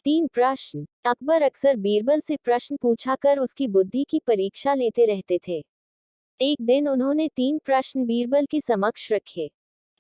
3 प्रश्न। अकबर अक्सर बीरबल से प्रश्न पूछा कर उसकी बुद्धि की परीक्षा लेते रहते थे। एक दिन उन्होंने 3 प्रश्न बीरबल के समक्ष रखे।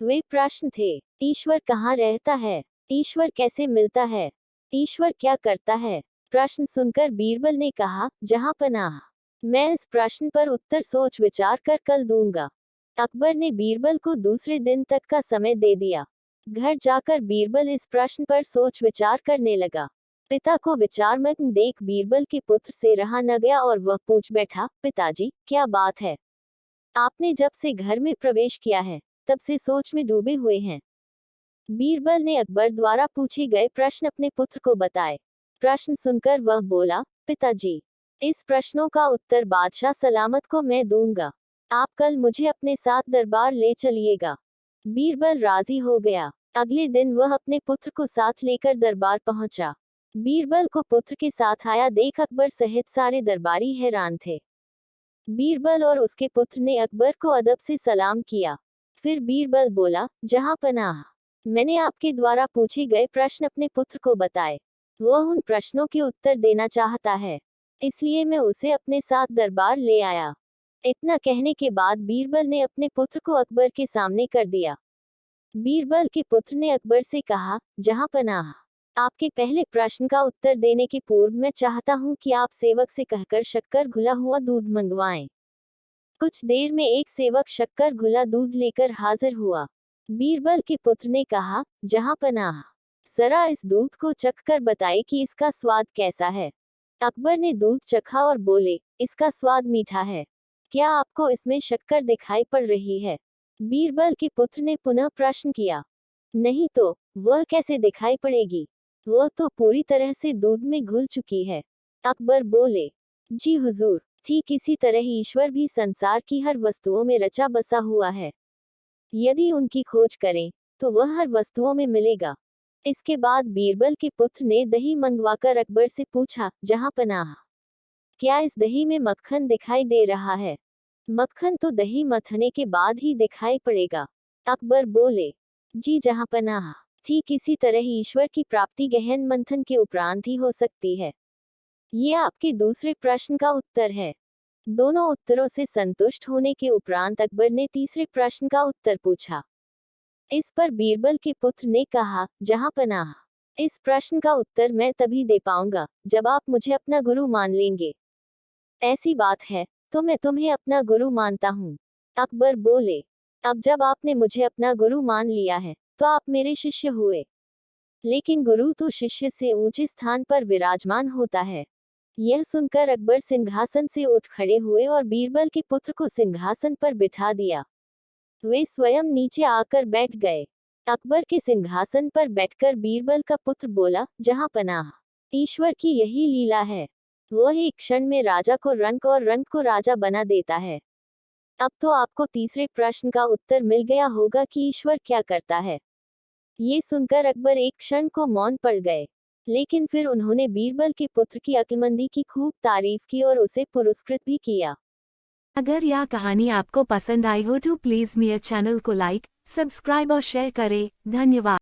वे प्रश्न थे: ईश्वर कहाँ रहता है? ईश्वर कैसे मिलता है? ईश्वर क्या करता है? प्रश्न सुनकर बीरबल ने कहा, जहाँ पनाह, मैं इस प्रश्न पर उत्तर सोच विचार कर कल दूंगा। अकबर ने बीरबल को दूसरे दिन तक का समय दे दिया। घर जाकर बीरबल इस प्रश्न पर सोच विचार करने लगा। पिता को विचारमग्न देख बीरबल के पुत्र से रहा न गया और वह पूछ बैठा, पिताजी, क्या बात है? आपने जब से घर में प्रवेश किया है, तब से सोच में डूबे हुए हैं। बीरबल ने अकबर द्वारा पूछे गए प्रश्न अपने पुत्र को बताए। प्रश्न सुनकर वह बोला, पिताजी, इस प्रश्नों का उत्तर बादशाह सलामत को मैं दूंगा। आप कल मुझे अपने साथ दरबार ले चलिएगा। बीरबल राजी हो गया। अगले दिन वह अपने पुत्र को साथ लेकर दरबार पहुंचा। बीरबल को पुत्र के साथ आया देख अकबर सहित सारे दरबारी हैरान थे। बीरबल और उसके पुत्र ने अकबर को अदब से सलाम किया। फिर बीरबल बोला, जहां पनाह, मैंने आपके द्वारा पूछे गए प्रश्न अपने पुत्र को बताए। वह उन प्रश्नों के उत्तर देना चाहता है, इसलिए मैं उसे अपने साथ दरबार ले आया। इतना कहने के बाद बीरबल ने अपने पुत्र को अकबर के सामने कर दिया। बीरबल के पुत्र ने अकबर से कहा, जहां पनाह, आपके पहले प्रश्न का उत्तर देने के पूर्व मैं चाहता हूं कि आप सेवक से कहकर शक्कर घुला हुआ दूध मंगवाएं। कुछ देर में एक सेवक शक्कर घुला दूध लेकर हाजिर हुआ। बीरबल के पुत्र ने कहा, जहां पनाह, जरा इस दूध को चख कर बताए कि इसका स्वाद कैसा है। अकबर ने दूध चखा और बोले, इसका स्वाद मीठा है। क्या आपको इसमें शक्कर दिखाई पड़ रही है? बीरबल के पुत्र ने पुनः प्रश्न किया। नहीं तो, वह कैसे दिखाई पड़ेगी? वह तो पूरी तरह से दूध में घुल चुकी है। अकबर बोले, जी हुजूर, ठीक इसी तरह ईश्वर भी संसार की हर वस्तुओं में रचा बसा हुआ है। यदि उनकी खोज करें, तो वह हर वस्तुओं में मिलेगा। इसके बाद बीरबल के पुत्र ने दही मंगवाकर अकबर से पूछा, जहां पनाह, क्या इस दही में मक्खन दिखाई दे रहा है? मक्खन तो दही मथने के बाद ही दिखाई पड़ेगा। अकबर बोले, जी जहां पनाह, ठीक इसी तरह ईश्वर की प्राप्ति गहन मंथन के उपरांत ही हो सकती है। ये आपके दूसरे प्रश्न का उत्तर है। दोनों उत्तरों से संतुष्ट होने के उपरांत अकबर ने तीसरे प्रश्न का उत्तर पूछा। इस पर बीरबल के पुत्र ने कहा, जहां पनाह, इस प्रश्न का उत्तर मैं तभी दे पाऊंगा जब आप मुझे अपना गुरु मान लेंगे। ऐसी बात है तो मैं तुम्हें अपना गुरु मानता हूँ। अकबर बोले, अब जब आपने मुझे अपना गुरु मान लिया है, तो आप मेरे शिष्य हुए। लेकिन गुरु तो शिष्य से ऊंचे स्थान पर विराजमान होता है। यह सुनकर अकबर सिंहासन से उठ खड़े हुए और बीरबल के पुत्र को सिंहासन पर बिठा दिया। वे स्वयं नीचे आकर बैठ गए। अकबर के सिंहासन पर बैठकर बीरबल का पुत्र बोला, जहां पनाह, ईश्वर की यही लीला है। वह एक क्षण में राजा को रंक और रंक को राजा बना देता है। अब तो आपको तीसरे प्रश्न का उत्तर मिल गया होगा कि ईश्वर क्या करता है। ये सुनकर अकबर एक क्षण को मौन पड़ गए, लेकिन फिर उन्होंने बीरबल के पुत्र की अक्लमंदी की खूब तारीफ की और उसे पुरस्कृत भी किया। अगर यह कहानी आपको पसंद आई हो तो प्लीज़ मेरे चैनल को लाइक, सब्सक्राइब और शेयर करें। धन्यवाद।